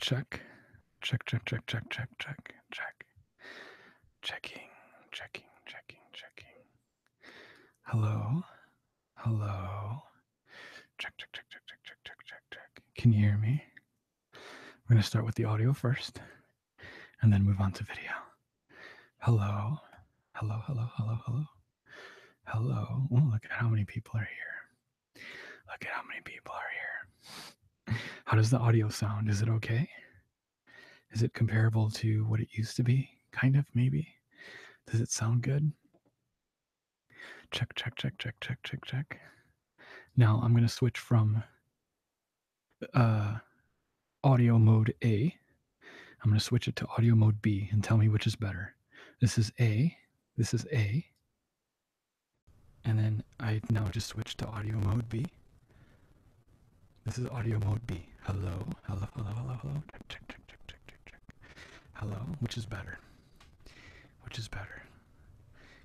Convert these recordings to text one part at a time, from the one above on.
Check. Check, check, check, check, check, check, check. Checking, checking, checking, checking. Hello? Hello? Check, check, check, check, check, check, check, check, check. Can you hear me? We're going to start with the audio first and then move on to video. Hello? Hello, hello, hello, hello. Hello? Oh, look at how many people are here. Look at how many people are here. How does the audio sound? Is it okay? Is it comparable to what it used to be? Kind of, maybe. Does it sound good? Check, check, check, check, check, check, check. Now I'm going to switch from audio mode A. I'm going to switch it to audio mode B and tell me which is better. This is A. This is A. And then I now just switch to audio mode B. This is audio mode B. Hello, hello, hello, hello, hello. Check, check, check, check, check, check, check. Hello, which is better? Which is better?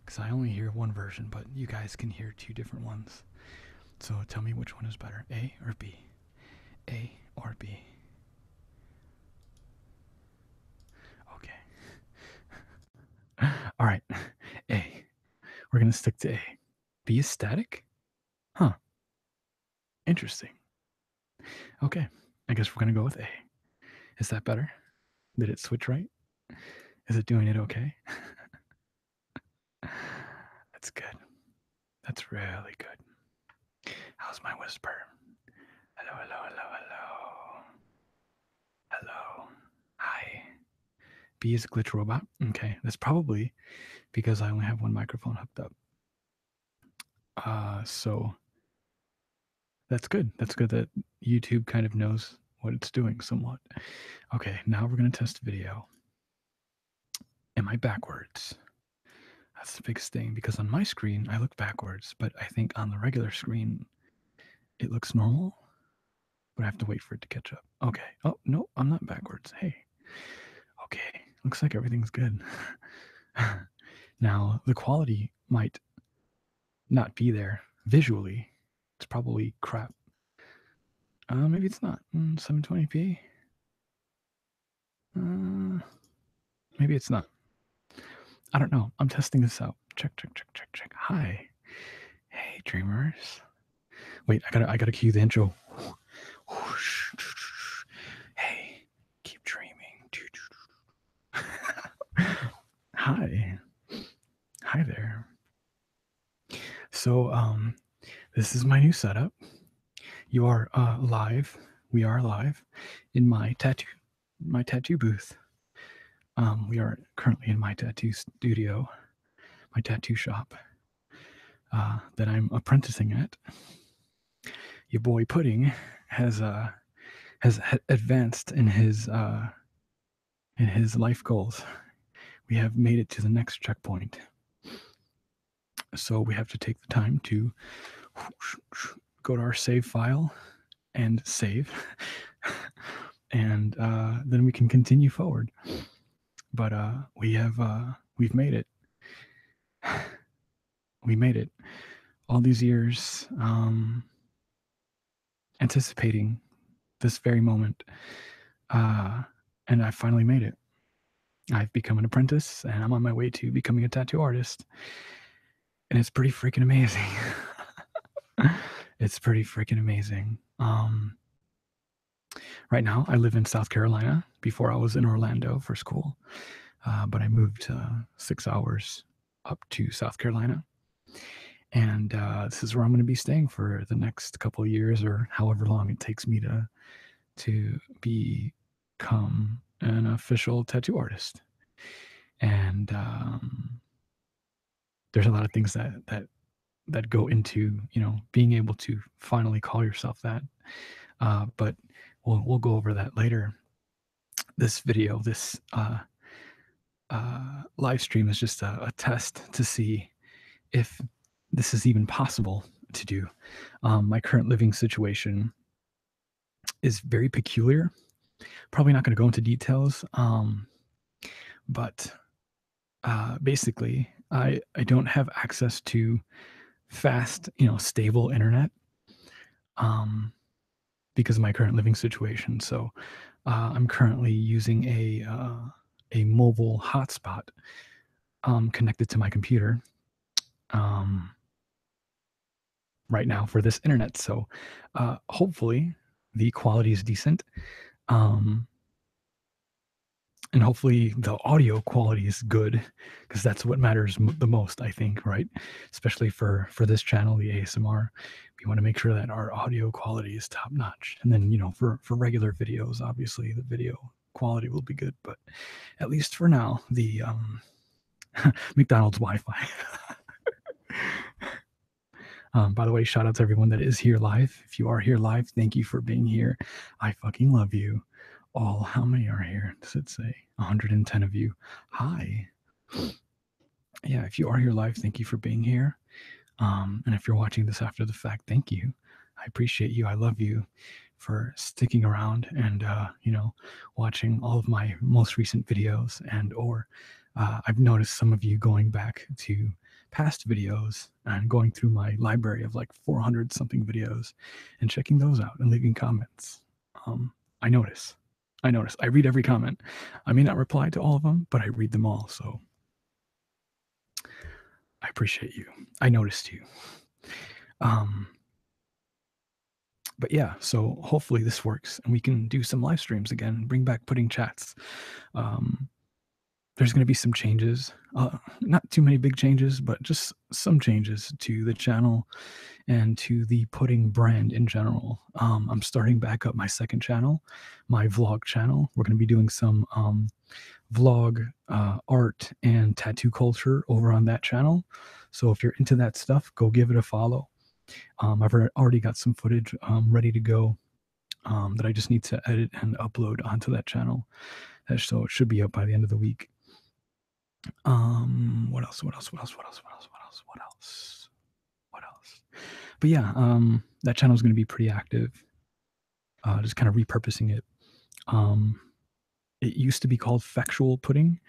Because I only hear one version, but you guys can hear two different ones. So tell me which one is better, A or B? A or B? Okay. All right, A. We're going to stick to A. B is static? Huh. Interesting. Okay, I guess we're going to go with A. Is that better? Did it switch right? Is it doing it okay? That's good. That's really good. How's my whisper? Hello, hello, hello, hello. Hello. Hi. B is a glitch robot. Okay, that's probably because I only have one microphone hooked up. So that's good. That's good that YouTube kind of knows what it's doing somewhat. Okay, now we're going to test video. Am I backwards? That's the biggest thing because on my screen, I look backwards, but I think on the regular screen, it looks normal, but I have to wait for it to catch up. Okay. Oh, no, I'm not backwards. Hey. Okay. Looks like everything's good. Now, the quality might not be there visually. It's probably crap. Maybe it's not. 720p? Maybe it's not. I don't know. I'm testing this out. Check, check, check, check, check. Hi. Hey, dreamers. Wait, I gotta cue the intro. Hey, keep dreaming. Hi. Hi there. So, this is my new setup. You are live. We are live in my tattoo booth. We are currently in my tattoo studio, my tattoo shop that I'm apprenticing at. Your boy Pudding has advanced in his life goals. We have made it to the next checkpoint. So we have to take the time to go to our save file and save, and then we can continue forward. But we've made it. We made it. All these years anticipating this very moment, and I finally made it. I've become an apprentice, and I'm on my way to becoming a tattoo artist. And it's pretty freaking amazing. It's pretty freaking amazing. Right now, I live in South Carolina. Before I was in Orlando for school, but I moved 6 hours up to South Carolina. And this is where I'm going to be staying for the next couple of years or however long it takes me to become an official tattoo artist. And there's a lot of things that go into, being able to finally call yourself that. But we'll go over that later. This video, this live stream is just a test to see if this is even possible to do. My current living situation is very peculiar. Probably not going to go into details, but basically, I don't have access to fast, stable internet because of my current living situation. So I'm currently using a mobile hotspot connected to my computer right now for this internet. So hopefully the quality is decent. And hopefully the audio quality is good, because that's what matters the most, I think, right? Especially for this channel, the ASMR, we want to make sure that our audio quality is top notch. And then, for regular videos, obviously the video quality will be good, but at least for now, the McDonald's Wi-Fi. By the way, shout out to everyone that is here live. If you are here live, thank you for being here. I fucking love you all. How many are here? Does it say 110 of you? Hi. Yeah, if you are here live, thank you for being here. And if you're watching this after the fact, thank you. I appreciate you. I love you for sticking around and watching all of my most recent videos, and or I've noticed some of you going back to past videos and going through my library of like 400 something videos and checking those out and leaving comments. I notice. I read every comment. I may not reply to all of them, but I read them all. So I appreciate you. I noticed you. But yeah, so hopefully this works and we can do some live streams again, bring back PuddingChats. There's going to be some changes, not too many big changes, but just some changes to the channel and to the pudding brand in general. I'm starting back up my second channel, my vlog channel. We're going to be doing some vlog, art, and tattoo culture over on that channel. So if you're into that stuff, go give it a follow. I've already got some footage ready to go that I just need to edit and upload onto that channel. So it should be up by the end of the week. What else? But yeah, that channel is going to be pretty active. Just kind of repurposing it. It used to be called Factual Pudding,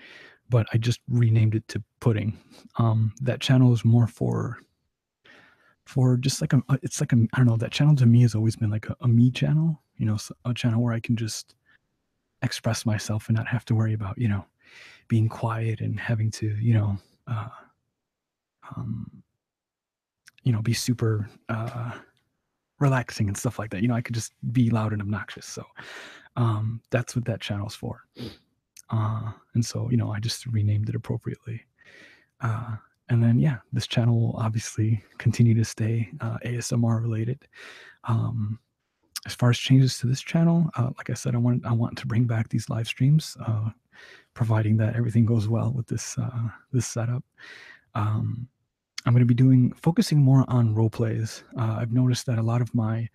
but I just renamed it to Pudding. That channel is more for just like it's like I don't know, that channel to me has always been like a me channel, a channel where I can just express myself and not have to worry about, being quiet and having to, be super relaxing and stuff like that. I could just be loud and obnoxious. So that's what that channel's for. And so, I just renamed it appropriately. And then, yeah, this channel will obviously continue to stay ASMR related. As far as changes to this channel, like I said, I want to bring back these live streams, providing that everything goes well with this setup. I'm going to be focusing more on role plays. I've noticed that a lot of my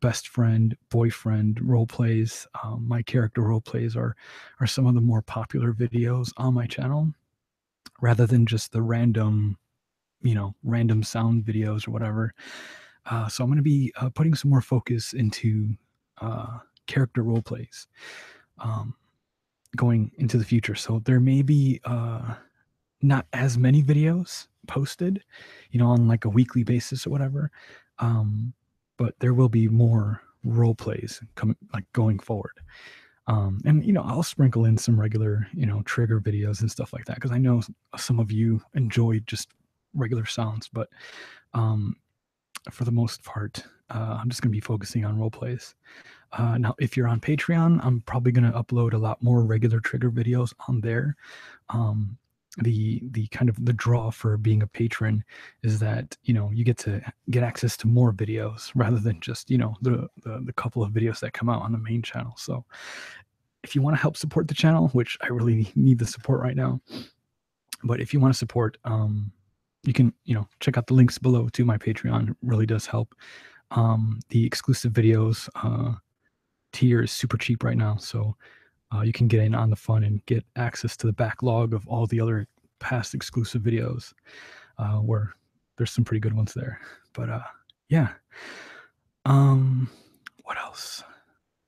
best friend, boyfriend role plays, my character role plays are some of the more popular videos on my channel, rather than just the random sound videos or whatever. So I'm going to be putting some more focus into character role plays going into the future. So there may be not as many videos posted, on like a weekly basis or whatever. But there will be more role plays going forward. And I'll sprinkle in some regular, trigger videos and stuff like that, because I know some of you enjoy just regular sounds, but for the most part, I'm just going to be focusing on role plays. Now, if you're on Patreon, I'm probably going to upload a lot more regular trigger videos on there. The kind of the draw for being a patron is that you get access to more videos rather than just the couple of videos that come out on the main channel. So if you want to help support the channel, which I really need the support right now, but if you want to support, you can check out the links below to my Patreon. It really does help. The exclusive videos tier is super cheap right now, so you can get in on the fun and get access to the backlog of all the other past exclusive videos, where there's some pretty good ones there. But yeah. What else?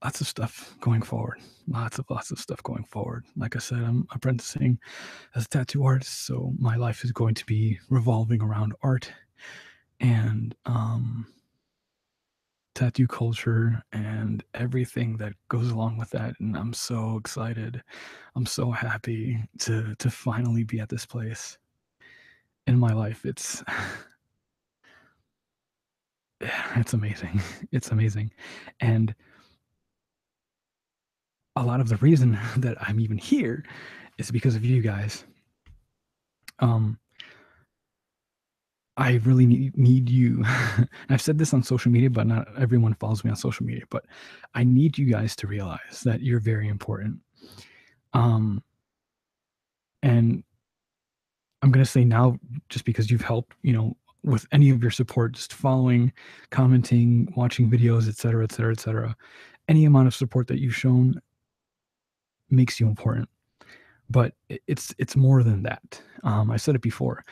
Lots of stuff going forward. Lots of stuff going forward. Like I said, I'm apprenticing as a tattoo artist, so my life is going to be revolving around art. And tattoo culture and everything that goes along with that, and I'm so excited. I'm so happy to finally be at this place in my life. It's it's amazing. It's amazing. And a lot of the reason that I'm even here is because of you guys. Um, I really need you. I've said this on social media, but not everyone follows me on social media. But I need you guys to realize that you're very important. Um, and I'm gonna say now, just because you've helped, with any of your support, just following, commenting, watching videos, et cetera, et cetera, et cetera. Any amount of support that you've shown makes you important. But it's more than that. I said it before.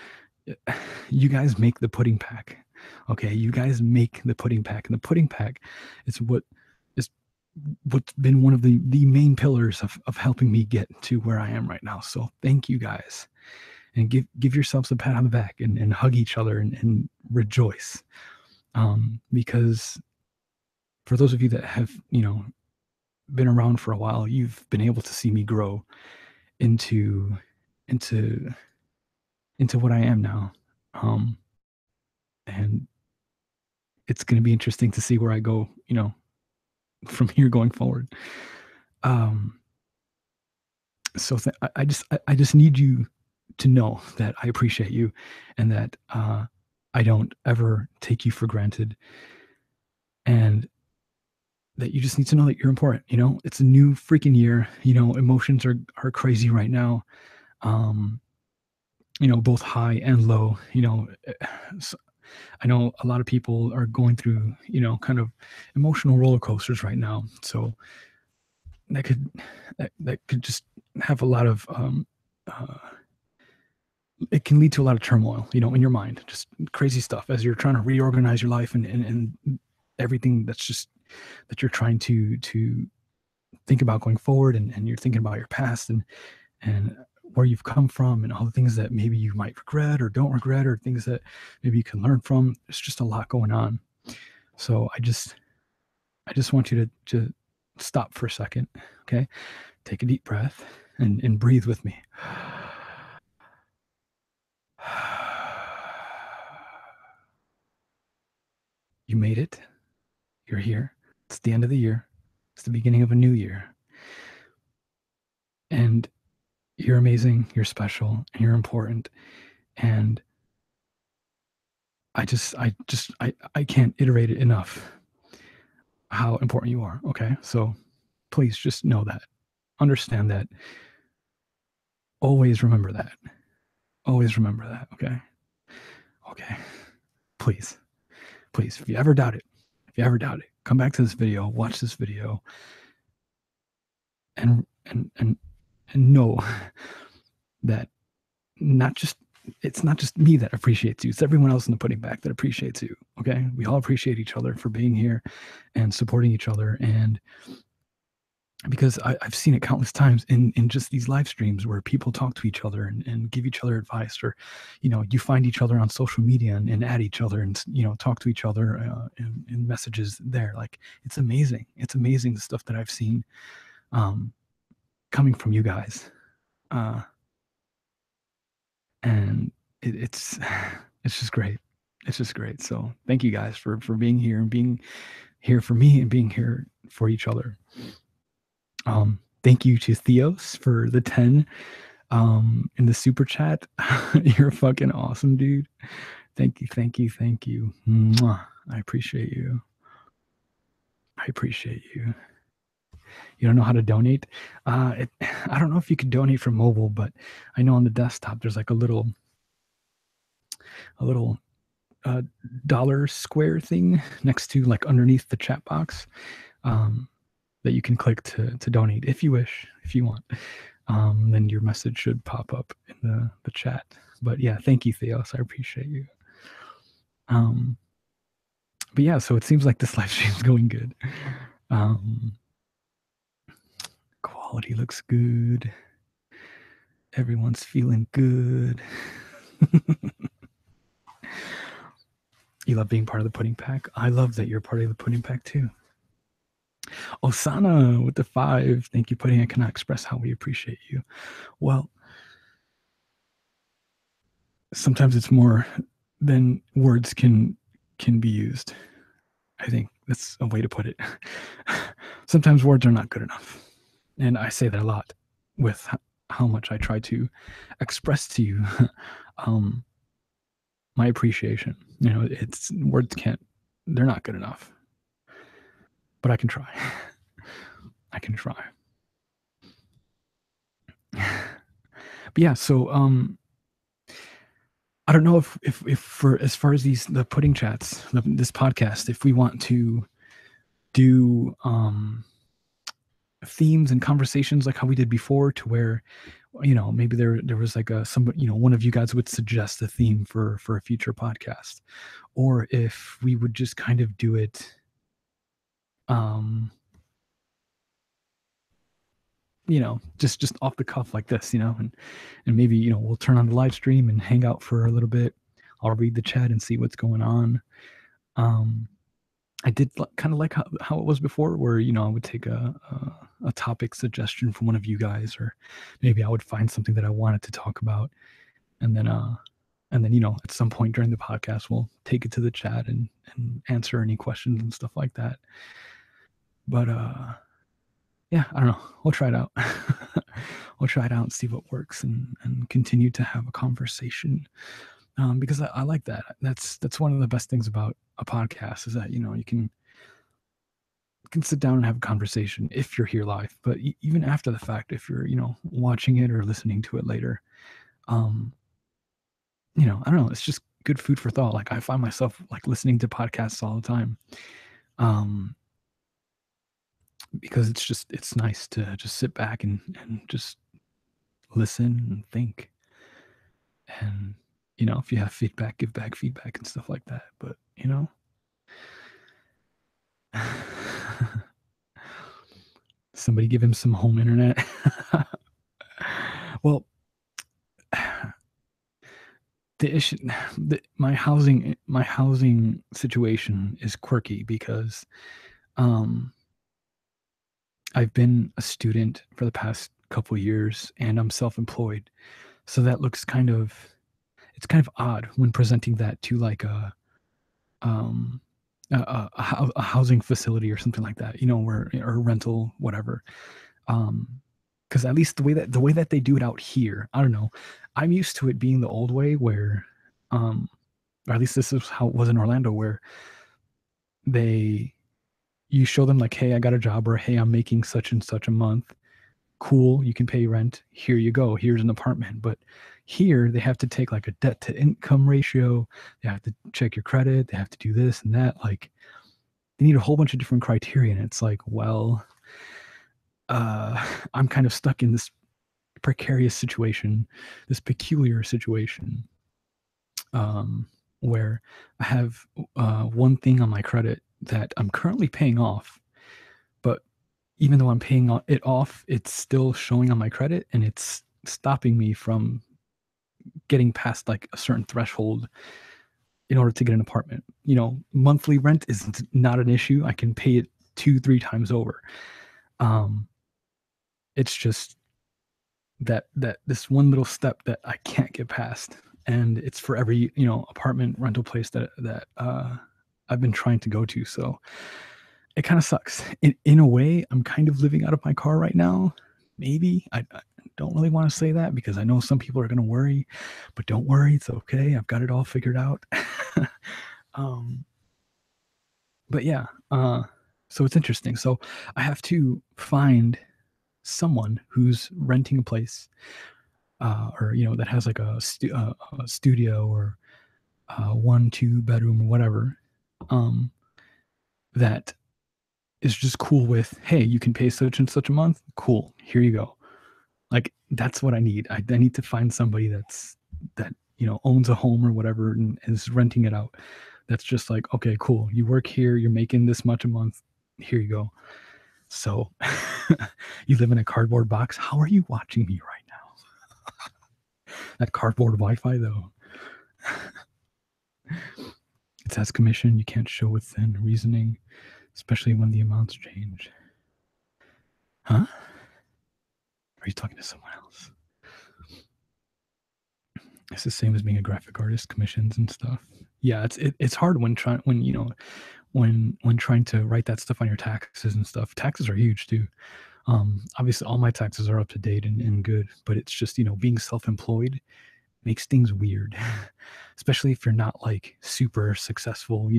You guys make the pudding pack. Okay, you guys make the pudding pack, and the pudding pack is is what's been one of the main pillars of helping me get to where I am right now. So thank you guys, and give yourselves a pat on the back and hug each other and rejoice. Because for those of you that have been around for a while, you've been able to see me grow into into into what I am now. Um, and it's going to be interesting to see where I go, from here going forward. Um, I just need you to know that I appreciate you, and that I don't ever take you for granted, and that you just need to know that you're important. It's a new freaking year. Emotions are crazy right now. Um, both high and low. S I know a lot of people are going through, kind of emotional roller coasters right now. So that could that could just have a lot of uh, it can lead to a lot of turmoil, in your mind, just crazy stuff as you're trying to reorganize your life and everything that you're trying to think about going forward, and you're thinking about your past and where you've come from and all the things that maybe you might regret or don't regret, or things that maybe you can learn from. There's just a lot going on. So I just want you to stop for a second. Okay. Take a deep breath and breathe with me. You made it. You're here. It's the end of the year. It's the beginning of a new year. And you're amazing. You're special. And you're important. And I can't iterate it enough how important you are. Okay. So please just know that. Understand that. Always remember that. Always remember that. Okay. Okay. Please. Please. If you ever doubt it, come back to this video, watch this video, and know that not just it's not just me that appreciates you, it's everyone else in the pudding back that appreciates you. Okay, we all appreciate each other for being here and supporting each other. And because I've seen it countless times in just these live streams where people talk to each other and give each other advice, or you find each other on social media and add each other and talk to each other in messages there. Like, it's amazing the stuff that I've seen um, coming from you guys. uh, and it's it's just great. It's just great. So thank you guys for being here and being here for me and being here for each other. Thank you to Theos for the 10 in the super chat. You're fucking awesome, dude. Thank you, thank you, thank you. Mwah. I appreciate you. I appreciate you. You don't know how to donate? I don't know if you could donate from mobile, but I know on the desktop there's like a little uh, dollar square thing next to, like, underneath the chat box, um, that you can click to donate if you wish, if you want. Then your message should pop up in the chat. But yeah, thank you, Theos. I appreciate you. Um, but yeah, so it seems like this live stream is going good. Um, Quality looks good. Everyone's feeling good. You love being part of the pudding pack. I love that you're part of the pudding pack too. Osana with the 5. Thank you, Pudding. I cannot express how we appreciate you. Well, sometimes it's more than words can be used. I think that's a way to put it. Sometimes words are not good enough. And I say that a lot with how much I try to express to you my appreciation. It's words they're not good enough. But I can try. I can try. But yeah, so I don't know if for as far as the pudding chats, this podcast, if we want to do themes and conversations like how we did before, to where maybe there was like somebody, one of you guys would suggest a theme for a future podcast, or if we would just kind of do it just off the cuff like this, and maybe we'll turn on the live stream and hang out for a little bit. I'll read the chat and see what's going on. I did kind of like how it was before, where I would take a topic suggestion from one of you guys, or maybe I would find something that I wanted to talk about, and then at some point during the podcast we'll take it to the chat and answer any questions and stuff like that. But yeah, I don't know. We'll try it out. We'll try it out and see what works, and continue to have a conversation. Because I like that. That's one of the best things about a podcast, is that you can sit down and have a conversation if you're here live, but even after the fact, if you're watching it or listening to it later, I don't know. It's just good food for thought. Like, I find myself like listening to podcasts all the time, because it's nice to just sit back and just listen and think. And if you have feedback, give back feedback and stuff like that. But somebody give him some home internet. Well, the issue, my housing situation is quirky, because I've been a student for the past couple years, and I'm self-employed. So that looks it's kind of odd when presenting that to like a housing facility or something like that, where, or rental, whatever. Because at least the way that they do it out here, I don't know. I'm used to it being the old way, where, or at least this is how it was in Orlando, where you show them like, hey, I got a job, or hey, I'm making such and such a month. Cool, you can pay rent. Here you go. Here's an apartment. But here they have to take like a debt to income ratio. They have to check your credit. They have to do this and that. Like, they need a whole bunch of different criteria. And it's like, well, I'm kind of stuck in this precarious situation, this peculiar situation, where I have one thing on my credit that I'm currently paying off, but even though I'm paying it off, it's still showing on my credit, and it's stopping me from getting past like a certain threshold in order to get an apartment. Monthly rent is not an issue. I can pay it 2-3 times over. It's just that this one little step that I can't get past, and it's for every apartment rental place that I've been trying to go to. So it kind of sucks. In a way, I'm kind of living out of my car right now. Maybe I don't really want to say that, because I know some people are going to worry, but don't worry, it's okay. I've got it all figured out. But yeah, so it's interesting. So I have to find someone who's renting a place, or that has like a studio, or 1-2 bedroom or whatever, that is just cool with, hey, you can pay such and such a month. Cool, here you go. Like, that's what I need. I need to find somebody that owns a home or whatever and is renting it out. That's just like, okay, cool. You work here. You're making this much a month. Here you go. So you live in a cardboard box. How are you watching me right now? That cardboard Wi-Fi though. It says commission. You can't show within reasoning, especially when the amounts change. Huh? Are you talking to someone else? It's the same as being a graphic artist, commissions and stuff. Yeah, it's hard when trying to write that stuff on your taxes and stuff. Taxes are huge too. Obviously, all my taxes are up to date and good, but it's just being self-employed makes things weird, especially if you're not like super successful.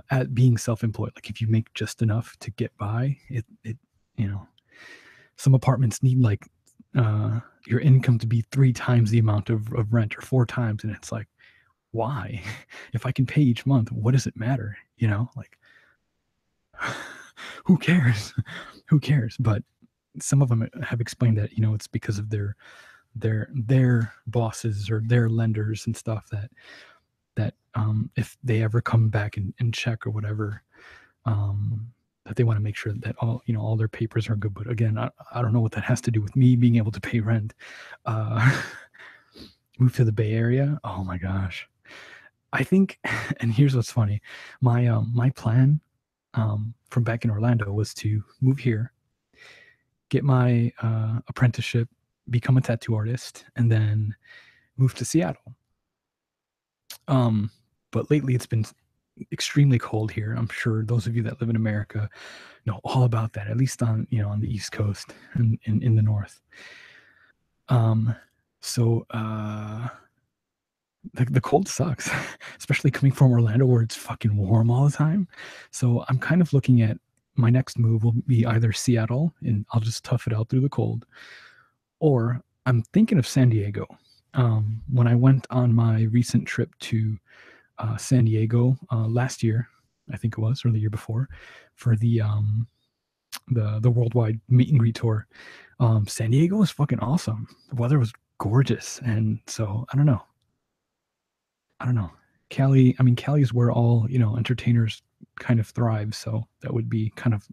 At being self-employed. Like if you make just enough to get by, it you know some apartments need like your income to be 3 times the amount of rent or 4 times, and it's like, why? If I can pay each month, what does it matter? Like who cares? Who cares? But some of them have explained that it's because of their bosses or their lenders and stuff that if they ever come back and check or whatever, that they want to make sure that all their papers are good. But again, I don't know what that has to do with me being able to pay rent. uh Move to the Bay Area. Oh my gosh. I think and here's what's funny. My plan from back in Orlando was to move here, get my apprenticeship, become a tattoo artist, and then move to Seattle. But lately it's been extremely cold here. I'm sure those of you that live in America know all about that, at least on the East Coast and in the North. So the cold sucks, especially coming from Orlando where it's fucking warm all the time. So I'm kind of looking at my next move will be either Seattle and I'll just tough it out through the cold, or I'm thinking of San Diego. When I went on my recent trip to San Diego last year, I think it was, or the year before, for the worldwide meet and greet tour. San Diego was fucking awesome. The weather was gorgeous, and so I don't know. Cali, I mean, Cali is where all entertainers kind of thrive, so that would be kind of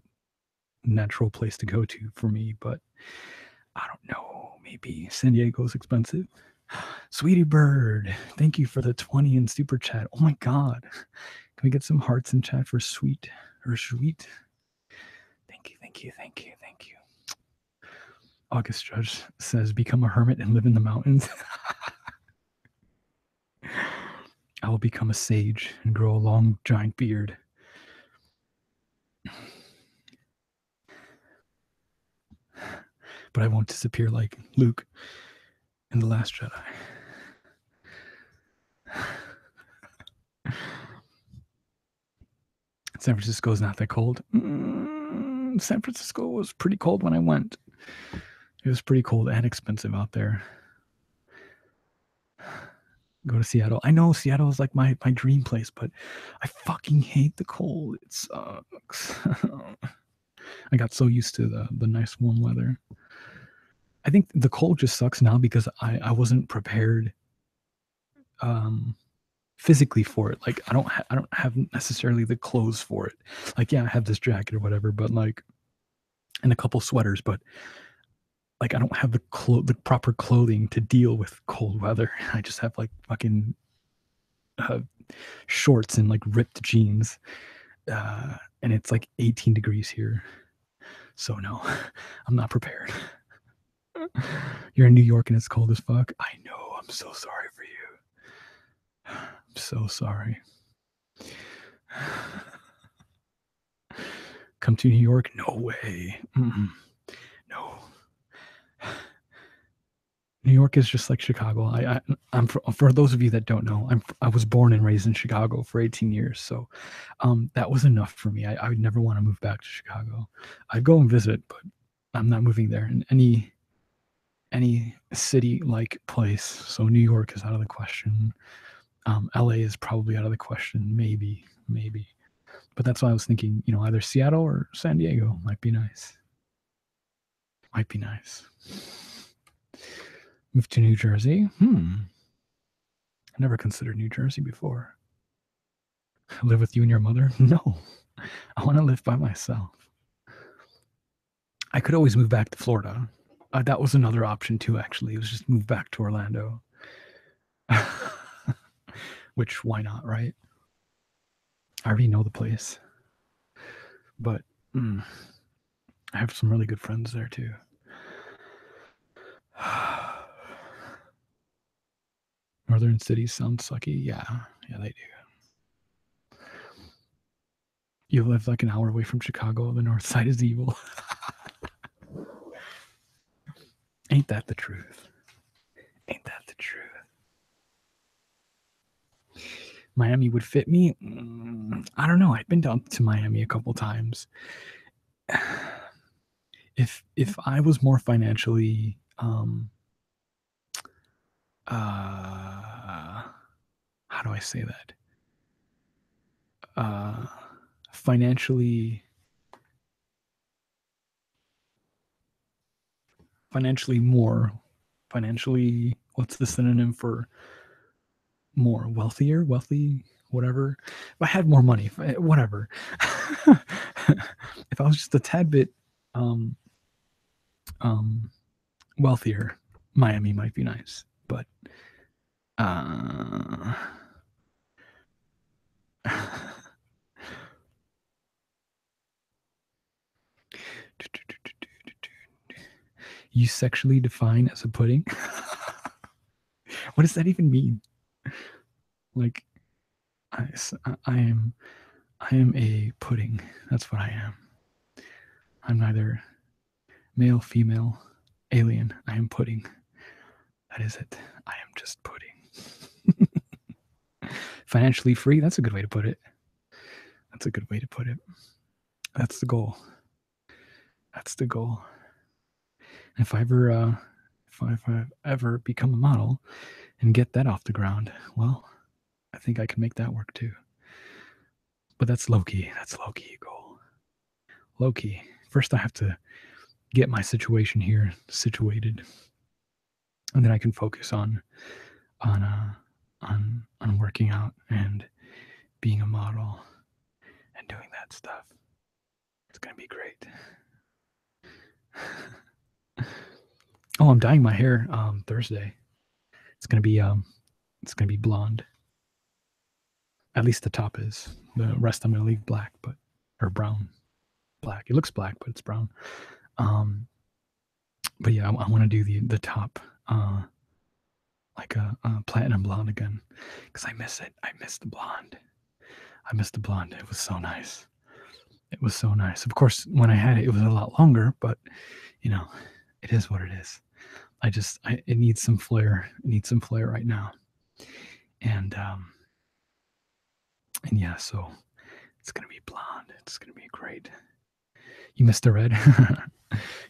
a natural place to go to for me. But I don't know. Maybe San Diego's expensive. Sweetie Bird, thank you for the 20 in super chat. Oh my god. Can we get some hearts in chat for sweet or sweet? Thank you, thank you, thank you, thank you. August Judge says, become a hermit and live in the mountains. I will become a sage and grow a long giant beard. But I won't disappear like Luke in The Last Jedi. San Francisco is not that cold. San Francisco was pretty cold when I went. It was pretty cold and expensive out there. Go to Seattle. I know Seattle is like my dream place, but I fucking hate the cold. It sucks. I got so used to the nice warm weather. I think the cold just sucks now because I wasn't prepared physically for it. Like I don't have necessarily the clothes for it. Like yeah, I have this jacket or whatever, but like, and a couple sweaters, but like I don't have the proper clothing to deal with cold weather. I just have like fucking shorts and like ripped jeans, and it's like 18 degrees here. So no, I'm not prepared. You're in New York and it's cold as fuck. I know. I'm so sorry for you. I'm so sorry. Come to New York? No way. No. New York is just like Chicago. I'm for those of you that don't know, I was born and raised in Chicago for 18 years. So that was enough for me. I would never want to move back to Chicago. I'd go and visit, but I'm not moving there in any city like place. So New York is out of the question. LA is probably out of the question. Maybe. But that's why I was thinking, either Seattle or San Diego might be nice. Move to New Jersey? I never considered New Jersey before. Live with you and your mother? No. I want to live by myself. I could always move back to Florida. That was another option too, actually. It was just move back to Orlando. Which, why not, right? I already know the place, but I have some really good friends there too. Northern cities sound sucky. Yeah, they do. You live like an hour away from Chicago. The north side is evil. Ain't that the truth? Ain't that the truth? Miami would fit me. I don't know. I've been down to Miami a couple times. If I was more financially how do I say that? Financially more financially, what's the synonym for more? Wealthy, whatever. If I had more money, whatever. If I was just a tad bit um wealthier, Miami might be nice, but you sexually define as a pudding? What does that even mean? Like, I am a pudding. That's what I am. I'm neither male, female, alien. I am pudding. That is it. I am just pudding. Financially free. That's a good way to put it. That's a good way to put it. That's the goal. That's the goal. If I ever become a model and get that off the ground, well, I think I can make that work too. But that's low key. That's low key goal. Low key. First, I have to get my situation here situated, and then I can focus on working out and being a model and doing that stuff. It's gonna be great. Oh, I'm dyeing my hair Thursday. It's gonna be blonde. At least the top is. The rest I'm gonna leave black, or brown. Black. It looks black, but it's brown. But yeah, I want to do the top, like a platinum blonde again, because I miss it. I miss the blonde. I miss the blonde. It was so nice. It was so nice. Of course, when I had it, it was a lot longer, but it is what it is. It needs some flair. It needs some flair right now. And yeah, so it's gonna be blonde. It's gonna be great. You missed the red.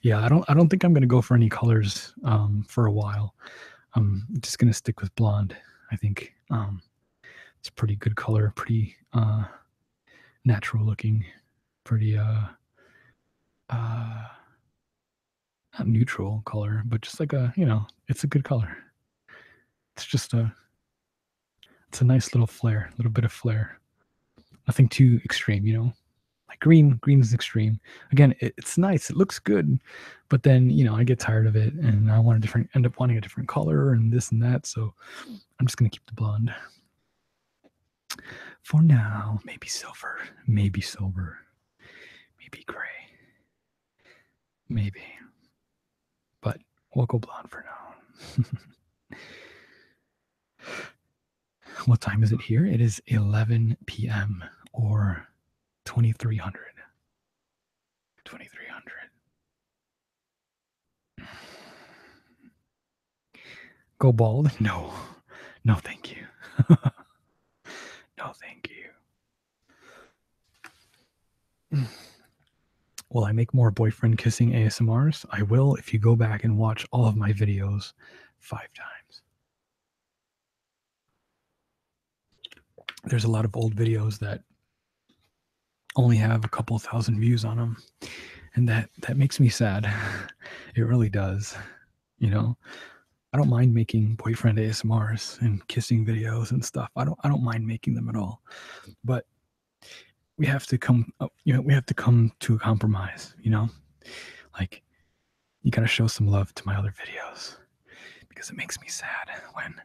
Yeah, I don't think I'm gonna go for any colors for a while. I'm just gonna stick with blonde. I think it's a pretty good color, pretty natural looking, pretty not neutral color, but just like it's a good color. It's a nice little flair, a little bit of flair. Nothing too extreme, Like green is extreme. Again, it's nice, it looks good, but then I get tired of it, and I end up wanting a different color and this and that. So I'm just gonna keep the blonde for now. Maybe silver, maybe gray, maybe, but we'll go blonde for now. What time is it here? It is 11 p.m. or 2300. 2300. Go bald? No, thank you. No, thank you. Will I make more boyfriend kissing ASMRs? I will if you go back and watch all of my videos 5 times. There's a lot of old videos that only have a couple thousand views on them, and that makes me sad. It really does. I don't mind making boyfriend ASMRs and kissing videos and stuff. I don't mind making them at all. But we have to come to a compromise, Like, you got to show some love to my other videos, because it makes me sad when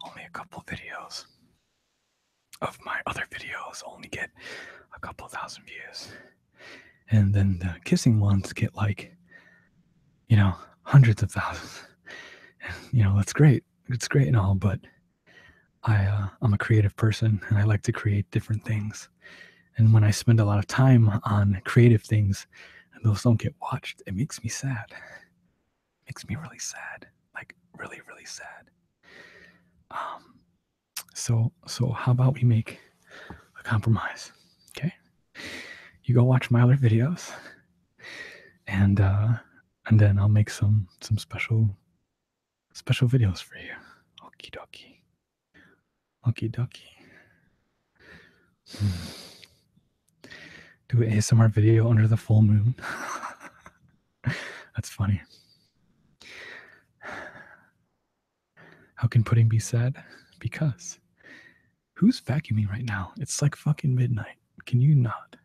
only a couple videos of my other videos only get a couple thousand views. And then the kissing ones get like, hundreds of thousands. That's great. It's great and all, but I'm a creative person and I like to create different things. And when I spend a lot of time on creative things and those don't get watched, it makes me sad. It makes me really sad. Like really, really sad. Um, so how about we make a compromise? Okay. You go watch my other videos and then I'll make some special videos for you. Okie dokie. Okie dokie. Do an ASMR video under the full moon. That's funny. How can pudding be sad? Because who's vacuuming right now? It's like fucking midnight. Can you not?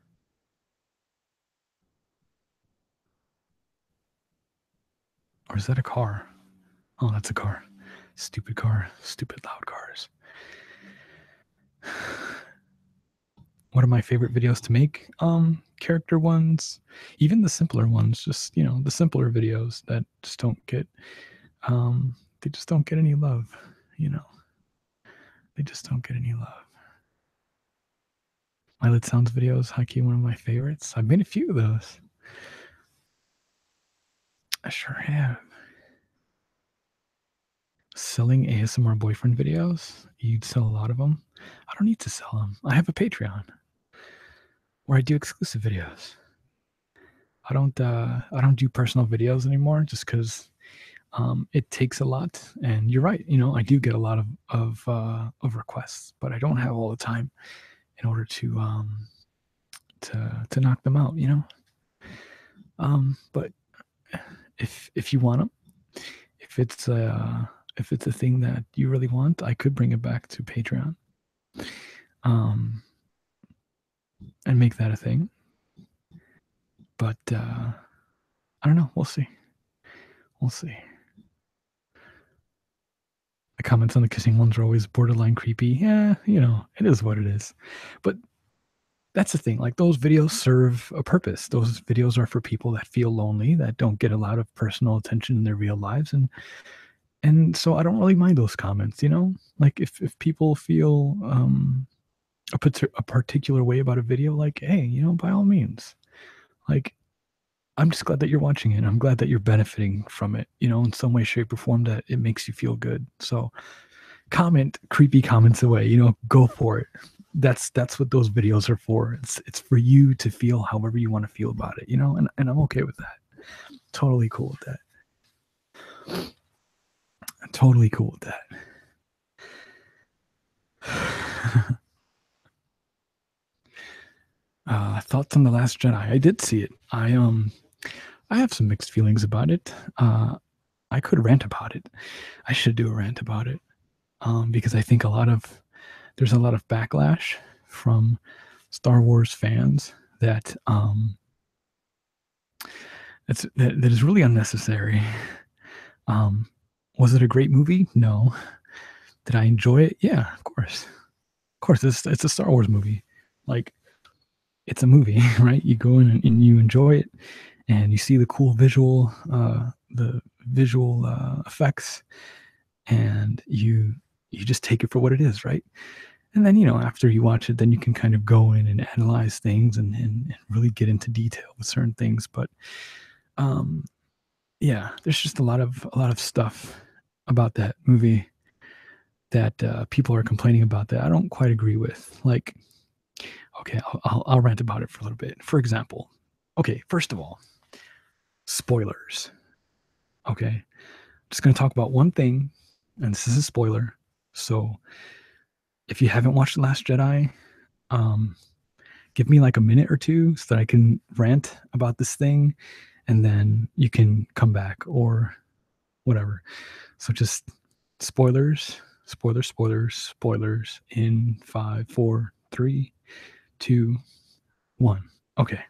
Or is that a car? Oh, that's a car. Stupid car. Stupid loud cars. What are my favorite videos to make? Character ones, even the simpler ones, just, the simpler videos that just don't get, they just don't get any love, They just don't get any love. My Lit Sounds videos, high key one of my favorites. I've made a few of those. I sure have. Selling ASMR boyfriend videos, you'd sell a lot of them. I don't need to sell them. I have a Patreon where I do exclusive videos. I don't do personal videos anymore just because it takes a lot. And you're right, I do get a lot of requests, but I don't have all the time in order to knock them out. But if you want them, if it's a thing that you really want, I could bring it back to Patreon, and make that a thing. But I don't know. We'll see. We'll see. The comments on the kissing ones are always borderline creepy. Yeah, it is what it is. But that's the thing. Like, those videos serve a purpose. Those videos are for people that feel lonely, that don't get a lot of personal attention in their real lives, and so I don't really mind those comments. Like, if people feel a particular way about a video, like, hey, by all means, like, I'm just glad that you're watching it. I'm glad that you're benefiting from it, in some way, shape, or form, that it makes you feel good. So comment creepy comments away, go for it. That's what those videos are for. It's for you to feel however you want to feel about it, and I'm okay with that. Totally cool with that. Totally cool with that. Thoughts on The Last Jedi? I did see it. I have some mixed feelings about it. I could rant about it. I should do a rant about it, because I think there's a lot of backlash from Star Wars fans that that is really unnecessary. Was it a great movie? No. Did I enjoy it? Yeah, of course. Of course, it's a Star Wars movie. Like, it's a movie, right? You go in and you enjoy it, and you see the cool visual effects, and you just take it for what it is, right? And then, after you watch it, then you can kind of go in and analyze things and really get into detail with certain things. But yeah, there's just a lot of stuff about that movie that people are complaining about that I don't quite agree with. Like, okay, I'll rant about it for a little bit. For example, okay, first of all, spoilers. Okay, just going to talk about one thing, and this is a spoiler. So if you haven't watched The Last Jedi, give me like a minute or two so that I can rant about this thing, and then you can come back or whatever. So just spoilers, spoilers, spoilers, spoilers in 5, 4, 3, 2, 1. Okay.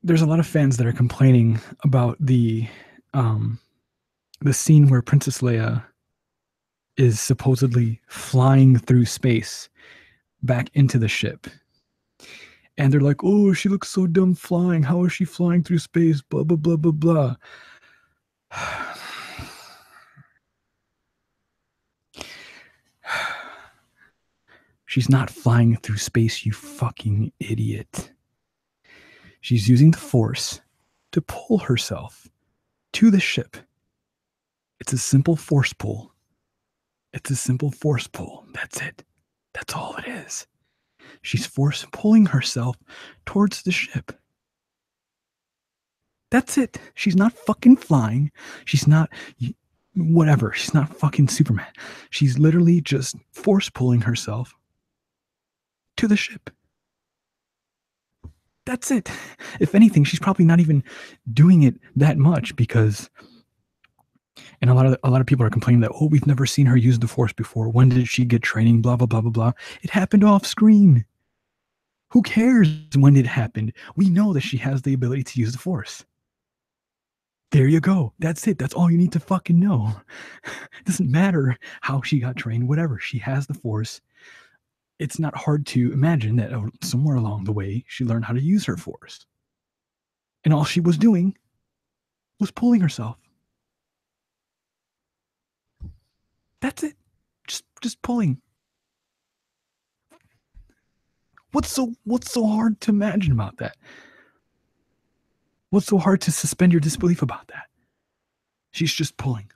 There's a lot of fans that are complaining about the scene where Princess Leia is supposedly flying through space back into the ship. And they're like, oh, she looks so dumb flying. How is she flying through space? Blah, blah, blah, blah, blah. She's not flying through space, you fucking idiot. She's using the force to pull herself to the ship. It's a simple force pull. It's a simple force pull. That's it. That's all it is. She's force pulling herself towards the ship. That's it. She's not fucking flying. She's not whatever. She's not fucking Superman. She's literally just force pulling herself to the ship. That's it. If anything, she's probably not even doing it that much because, and a lot of people are complaining that, oh, we've never seen her use the force before. When did she get training? Blah blah blah blah blah. It happened off screen. Who cares when it happened? We know that she has the ability to use the force. There you go. That's it. That's all you need to fucking know. It doesn't matter how she got trained, whatever. She has the force. It's not hard to imagine that somewhere along the way, she learned how to use her force. And all she was doing was pulling herself. That's it. Just pulling. What's so hard to imagine about that? What's so hard to suspend your disbelief about that? She's just pulling.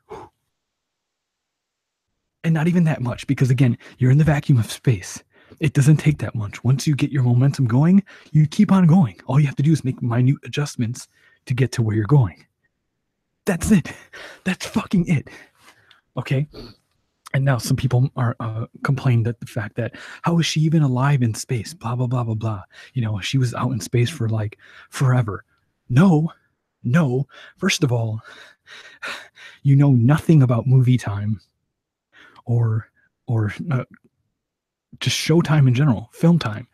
And not even that much, because again, you're in the vacuum of space. It doesn't take that much. Once you get your momentum going, you keep on going. All you have to do is make minute adjustments to get to where you're going. That's it. That's fucking it. Okay? And now some people are complain that the fact that how is she even alive in space? Blah, blah, blah, blah, blah. You know, she was out in space for like forever. No. First of all, you know nothing about movie time or just showtime in general, film time.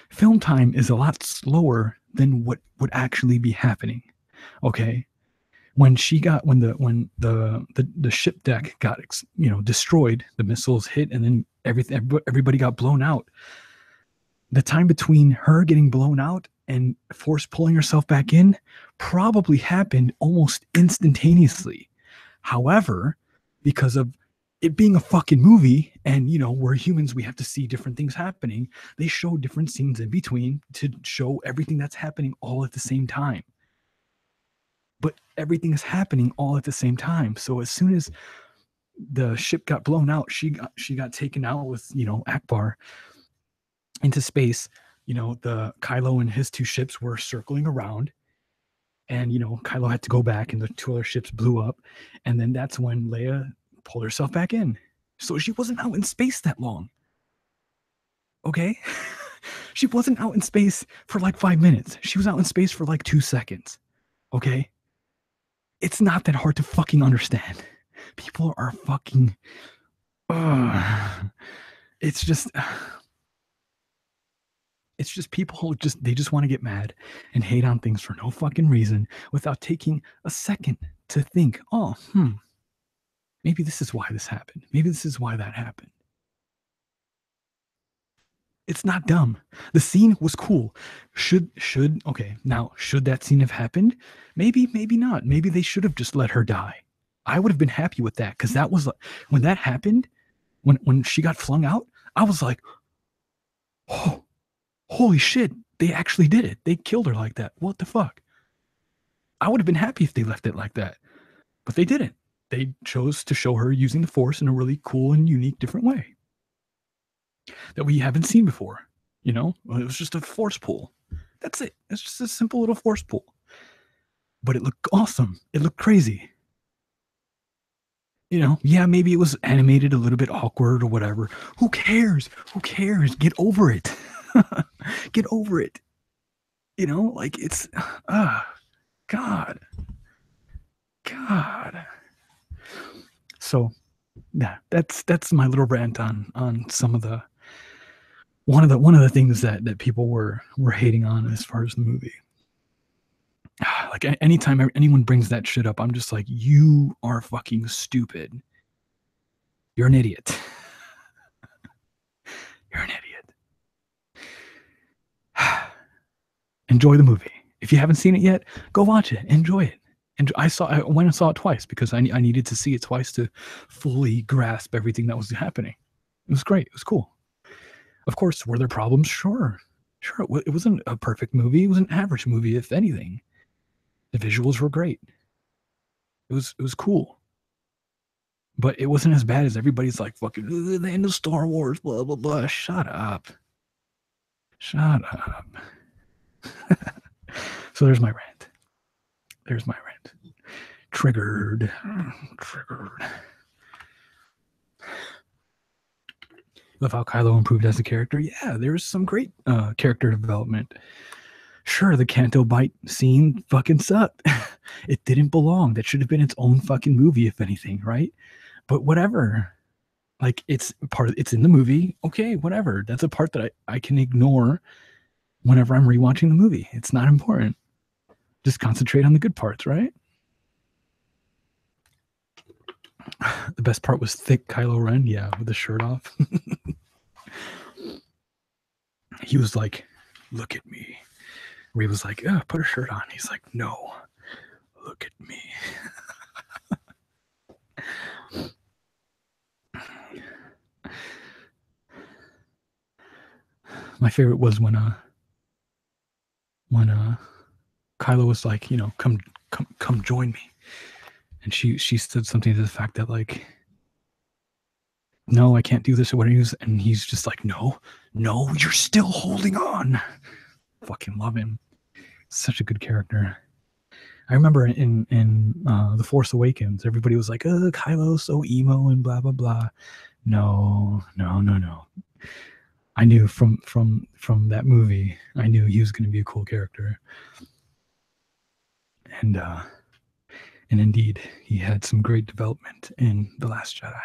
Film time is a lot slower than what would actually be happening. Okay? When the ship deck got destroyed, the missiles hit, and then everybody got blown out. The time between her getting blown out and force pulling herself back in probably happened almost instantaneously. However, because of it being a fucking movie and we're humans, we have to see different things happening, they show different scenes in between to show everything that's happening all at the same time. But everything is happening all at the same time. So as soon as the ship got blown out, she got taken out with Akbar into space. The Kylo and his two ships were circling around, and Kylo had to go back, and the two other ships blew up, and then that's when Leia pulled herself back in. So she wasn't out in space that long. Okay? She wasn't out in space for like 5 minutes. She was out in space for like 2 seconds. Okay? It's not that hard to fucking understand. People are fucking it's just people who just want to get mad and hate on things for no fucking reason without taking a second to think, maybe this is why this happened. Maybe this is why that happened. It's not dumb. The scene was cool. Should that scene have happened? Maybe not. Maybe they should have just let her die. I would have been happy with that, because that was when that happened, when she got flung out, I was like, oh, holy shit, they actually did it. They killed her like that. What the fuck? I would have been happy if they left it like that. But they didn't. They chose to show her using the Force in a really cool and unique, different way that we haven't seen before. It was just a force pull. That's it. It's just a simple little force pull. But it looked awesome. It looked crazy. Yeah, maybe it was animated a little bit awkward or whatever. Who cares? Get over it. Get over it. Like it's God. So yeah, that's my little rant on some of the one of the things that people were hating on as far as the movie. Like anytime anyone brings that shit up, I'm just like, you are fucking stupid. You're an idiot. You're an idiot. Enjoy the movie. If you haven't seen it yet, go watch it. Enjoy it. And I went and saw it twice because I needed to see it twice to fully grasp everything that was happening. It was great. It was cool. Of course, were there problems? Sure. It wasn't a perfect movie. It was an average movie, if anything. The visuals were great. It was cool. But it wasn't as bad as everybody's like, fucking, the end of Star Wars, blah, blah, blah. Shut up. Shut up. So there's my rant. There's my rant. Triggered. Love how Kylo improved as a character. Yeah, there's some great character development. Sure, the Canto Bite scene fucking sucked. It didn't belong. That should have been its own fucking movie, if anything, right? But whatever. Like, it's in the movie. Okay, whatever. That's a part that I can ignore whenever I'm rewatching the movie. It's not important. Just concentrate on the good parts, right? The best part was thick Kylo Ren, yeah, with the shirt off. He was like, look at me. Rey was like, oh, put a shirt on. He's like, no, look at me. My favorite was when Kylo was like, you know, come join me. And she said something to the fact that, like, no, I can't do this or whatever. And he's just like, no, you're still holding on. Fucking love him. Such a good character. I remember in The Force Awakens, everybody was like, oh, Kylo's so emo and blah, blah, blah. No. I knew from that movie, I knew he was going to be a cool character. And indeed, he had some great development in The Last Jedi.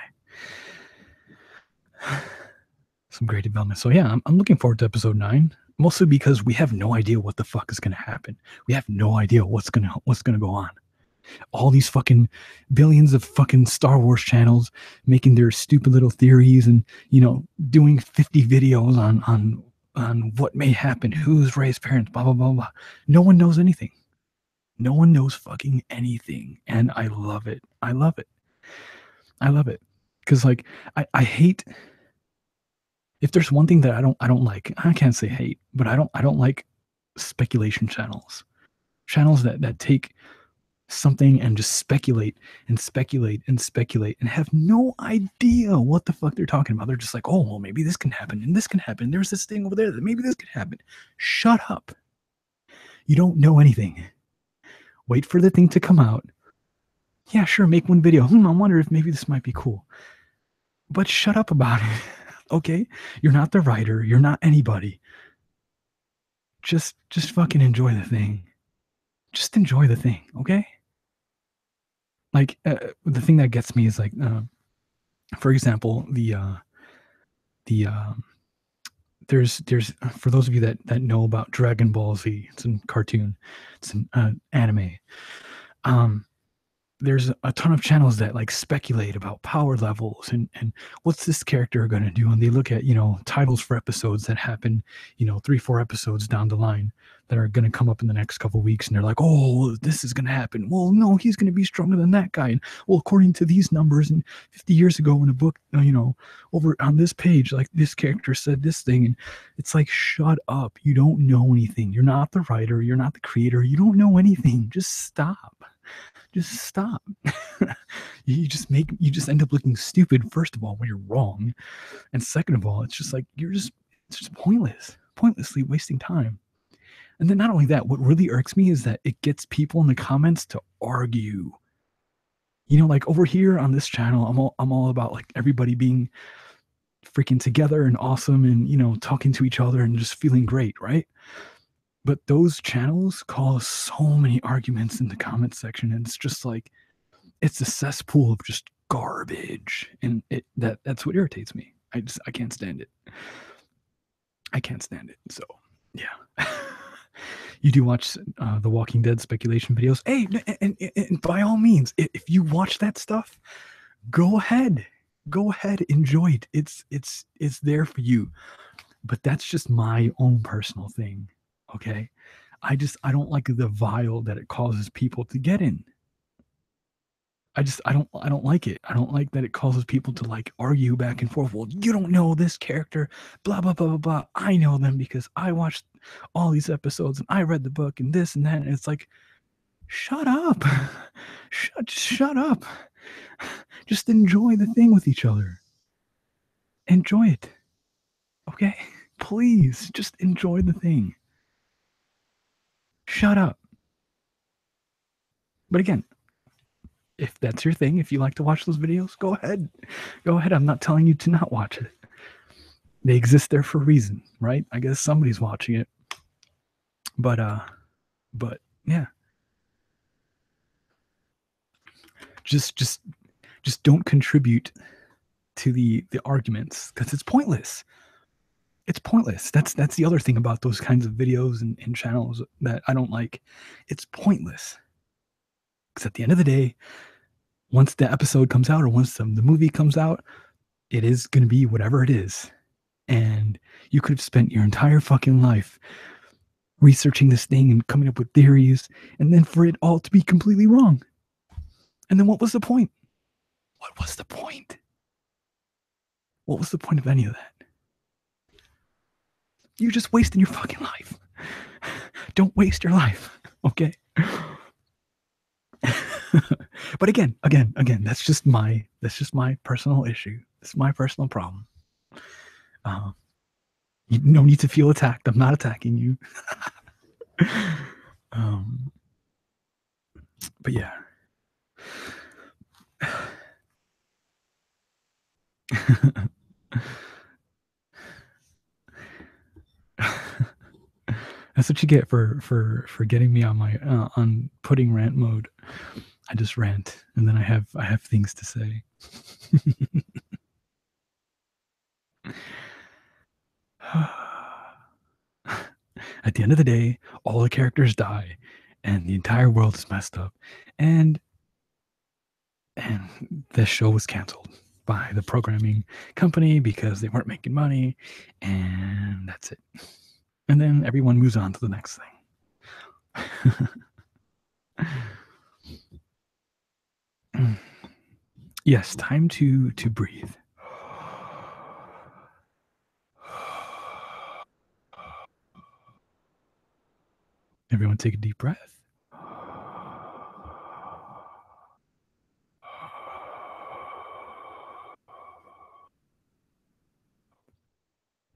Some great development. So yeah, I'm looking forward to episode 9, mostly because we have no idea what the fuck is going to happen. We have no idea what's going to go on. All these fucking billions of fucking Star Wars channels making their stupid little theories and, you know, doing 50 videos on what may happen, who's Rey's parents, blah, blah, blah, blah. No one knows anything. No one knows fucking anything. And I love it. I love it. Because, like, I hate, if there's one thing that I don't like, I can't say hate, but I don't like speculation channels. Channels that take something and just speculate and have no idea what the fuck they're talking about. They're just like, oh, well, maybe this can happen and this can happen. There's this thing over there that maybe this can happen. Shut up. You don't know anything. Wait for the thing to come out. Yeah, sure, make one video. I wonder if maybe this might be cool. But shut up about it. Okay? You're not the writer. You're not anybody. Just fucking enjoy the thing. Just enjoy the thing, okay? Like, the thing that gets me is, like, for example, there's for those of you that know about Dragon Ball Z, it's a cartoon, it's an anime. There's a ton of channels that, like, speculate about power levels and what's this character going to do, and they look at, you know, titles for episodes that happen, you know, 3-4 episodes down the line that are going to come up in the next couple of weeks, and they're like, oh, this is going to happen. Well, no, he's going to be stronger than that guy, and well, according to these numbers, and 50 years ago in a book, you know, over on this page, like, this character said this thing, and it's like, shut up. You don't know anything. You're not the writer. You're not the creator. You don't know anything. Just stop. Just stop. you just end up looking stupid, first of all, when you're wrong, and second of all, it's just like, it's just pointlessly wasting time. And then not only that, what really irks me is that it gets people in the comments to argue. You know, like, over here on this channel, I'm all about, like, everybody being freaking together and awesome and, you know, talking to each other and just feeling great, right? But those channels cause so many arguments in the comment section, and it's just like, it's a cesspool of just garbage, and that's what irritates me. I can't stand it. I can't stand it. So yeah. You do watch the Walking Dead speculation videos. Hey, and by all means, if you watch that stuff, go ahead. Go ahead, enjoy it. It's there for you. But that's just my own personal thing. Okay. I don't like the vial that it causes people to get in. I don't like it. I don't like that it causes people to like argue back and forth. Well, you don't know this character, blah blah blah blah blah. I know them because I watched all these episodes and I read the book and this and that. And it's like, shut up. Shut up. Just enjoy the thing with each other. Enjoy it. Okay? Please just enjoy the thing. Shut up. But again, if that's your thing, if you like to watch those videos, go ahead. Go ahead. I'm not telling you to not watch it. They exist there for a reason, right? I guess somebody's watching it. But yeah. Just don't contribute to the arguments because it's pointless. It's pointless. That's the other thing about those kinds of videos and channels that I don't like. It's pointless. Because at the end of the day, once the episode comes out or once the movie comes out, it is going to be whatever it is. And you could have spent your entire fucking life researching this thing and coming up with theories, and then for it all to be completely wrong. And then what was the point? What was the point? What was the point of any of that? You're just wasting your fucking life. Don't waste your life, okay? But again, that's just my personal issue. It's my personal problem. You no need to feel attacked. I'm not attacking you. But yeah. That's what you get for getting me on my on pudding rant mode. I just rant, and then I have things to say. At the end of the day, all the characters die, and the entire world is messed up, and the show was canceled by the programming company because they weren't making money, and that's it. And then everyone moves on to the next thing. Yes, time to breathe. Everyone take a deep breath.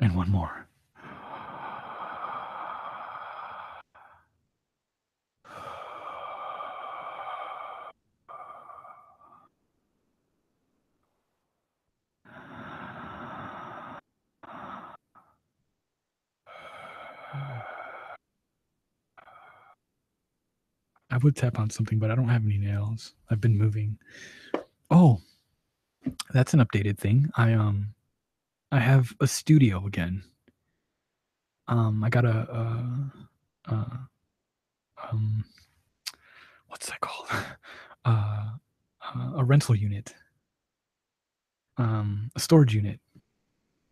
And one more. I would tap on something, but I don't have any nails. I've been moving. Oh, that's an updated thing. I have a studio again. I got what's that called? A rental unit. A storage unit.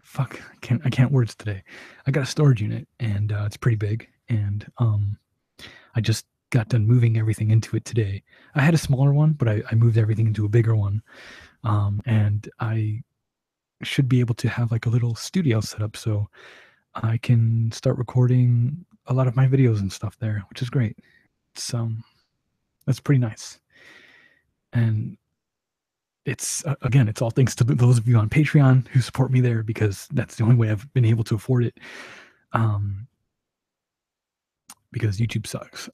Fuck, I can't words today. I got a storage unit, and it's pretty big. And I just got done moving everything into it today. I had a smaller one, but I moved everything into a bigger one. And I should be able to have like a little studio set up so I can start recording a lot of my videos and stuff there, which is great. So that's pretty nice. And it's again, it's all thanks to those of you on Patreon who support me there because that's the only way I've been able to afford it. Because YouTube sucks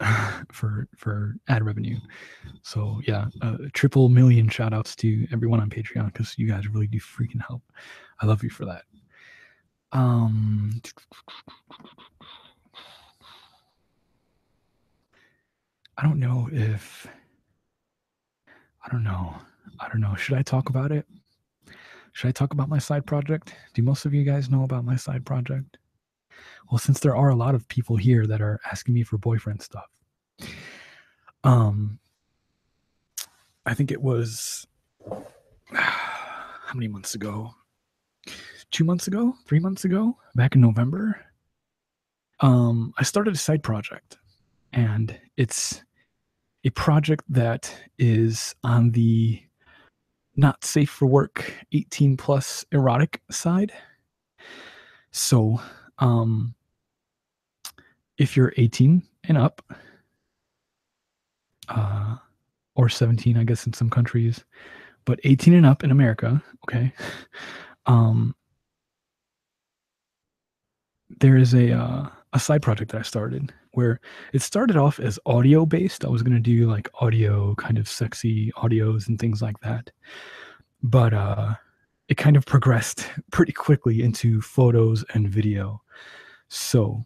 for ad revenue. So yeah, triple million shout outs to everyone on Patreon because you guys really do freaking help. I love you for that. I don't know. Should I talk about it? Should I talk about my side project? Do most of you guys know about my side project? Well, since there are a lot of people here that are asking me for boyfriend stuff, I think it was how many months ago? 2 months ago, 3 months ago, back in November, I started a side project, and it's a project that is on the not safe for work 18 plus erotic side. So, um, if you're 18 and up, or 17, I guess in some countries, but 18 and up in America, okay, um, there is a side project that I started where it started off as audio based. I was gonna do like audio, kind of sexy audios and things like that, but it kind of progressed pretty quickly into photos and video. So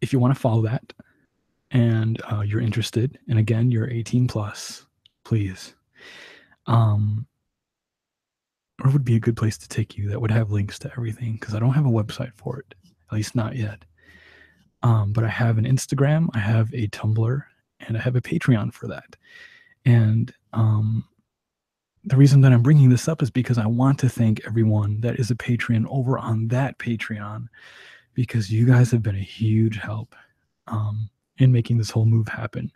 if you want to follow that and you're interested, and again you're 18 plus, please, where would be a good place to take you that would have links to everything? Because I don't have a website for it, at least not yet. But I have an Instagram, I have a Tumblr, and I have a Patreon for that. And the reason that I'm bringing this up is because I want to thank everyone that is a Patreon over on that Patreon, because you guys have been a huge help in making this whole move happen.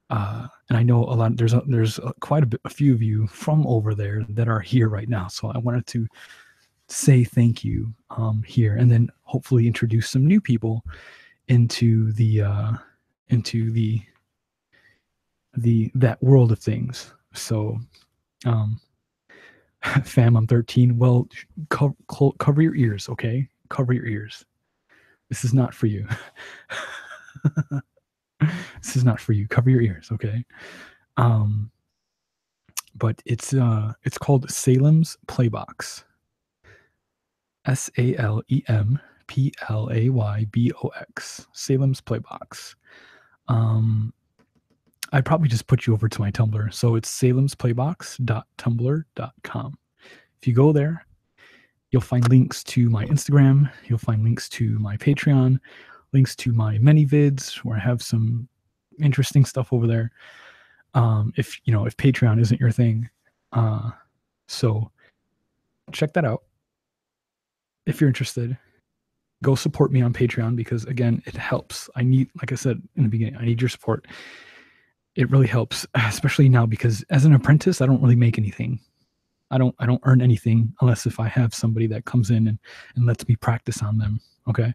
And I know a lot. There's quite a few of you from over there that are here right now. So I wanted to say thank you here, and then hopefully introduce some new people into the that world of things. So, fam, I'm 13. Well, cover your ears, okay? Cover your ears. This is not for you. This is not for you. Cover your ears, okay? But it's called Salem's Playbox. SALEMPLAYBOX. Salem's Playbox. I'd probably just put you over to my Tumblr. So it's salemsplaybox.tumblr.com. If you go there, you'll find links to my Instagram. You'll find links to my Patreon, links to my many vids where I have some interesting stuff over there. If Patreon isn't your thing, so check that out. If you're interested, go support me on Patreon, because again, it helps. Like I said in the beginning, I need your support. It really helps, especially now, because as an apprentice, I don't really make anything. I don't earn anything unless if I have somebody that comes in and lets me practice on them. Okay.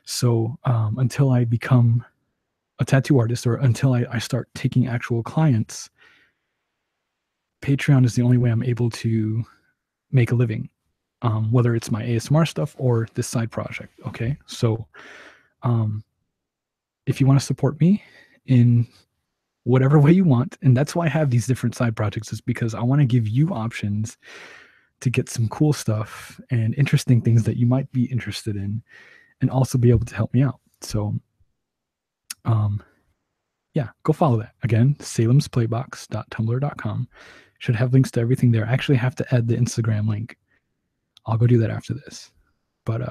So until I become a tattoo artist, or until I start taking actual clients, Patreon is the only way I'm able to make a living, whether it's my ASMR stuff or this side project. Okay. So if you want to support me in whatever way you want, and that's why I have these different side projects, is because I want to give you options to get some cool stuff and interesting things that you might be interested in, and also be able to help me out. So yeah, go follow that. Again, salemsplaybox.tumblr.com. Should have links to everything there. I actually have to add the Instagram link. I'll go do that after this. But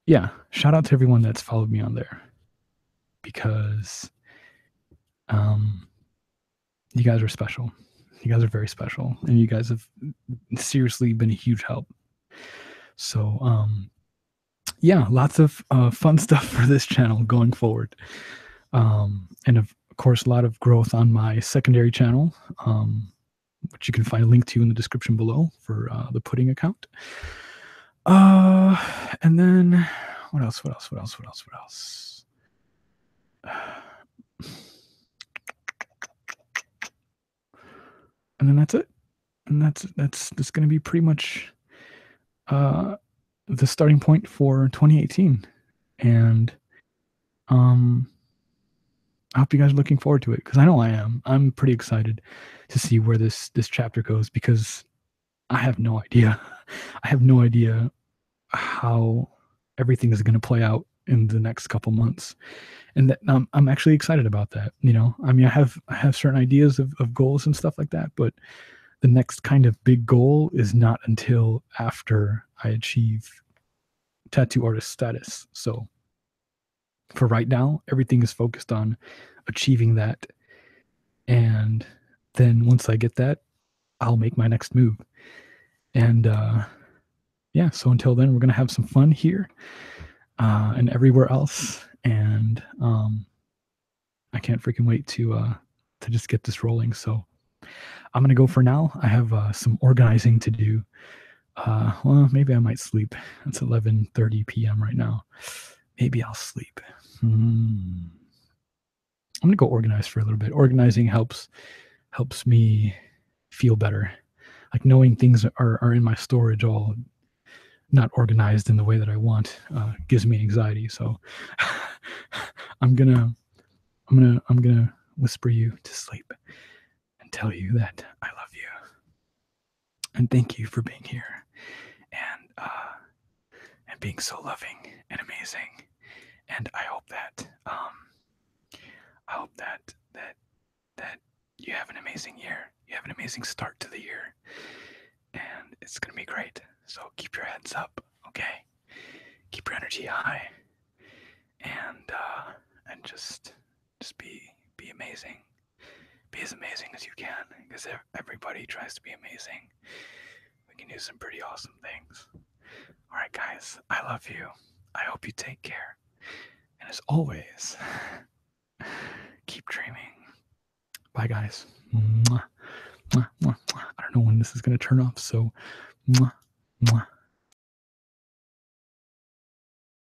yeah, shout out to everyone that's followed me on there, because you guys are special. You guys are very special, and you guys have seriously been a huge help. So yeah, lots of fun stuff for this channel going forward, and of course a lot of growth on my secondary channel, which you can find a link to in the description below for the Pudding account. And then what else? And then that's it. And that's going to be pretty much the starting point for 2018. And I hope you guys are looking forward to it, because I know I am. I'm pretty excited to see where this chapter goes, because I have no idea. I have no idea how everything is going to play out in the next couple months, and that I'm actually excited about that. I mean, I have certain ideas of goals and stuff like that, but the next kind of big goal is not until after I achieve tattoo artist status. So for right now, everything is focused on achieving that, and then once I get that, I'll make my next move. And yeah, so until then, we're gonna have some fun here and everywhere else. And I can't freaking wait to just get this rolling. So I'm gonna go for now. I have some organizing to do. Well, maybe I might sleep. It's 11:30 p.m. right now. Maybe I'll sleep. I'm gonna go organize for a little bit. Organizing helps me feel better. Like knowing things are in my storage all not organized in the way that I want gives me anxiety. So I'm gonna whisper you to sleep and tell you that I love you and thank you for being here and being so loving and amazing. And I hope that that you have an amazing year. You have an amazing start to the year, and it's gonna be great. So keep your heads up, okay? Keep your energy high, and just be amazing. Be as amazing as you can, because everybody tries to be amazing. We can do some pretty awesome things. All right, guys, I love you. I hope you take care, and as always, keep dreaming. Bye, guys. Mwah, mwah, mwah, mwah. I don't know when this is gonna turn off, so mwah, mwah.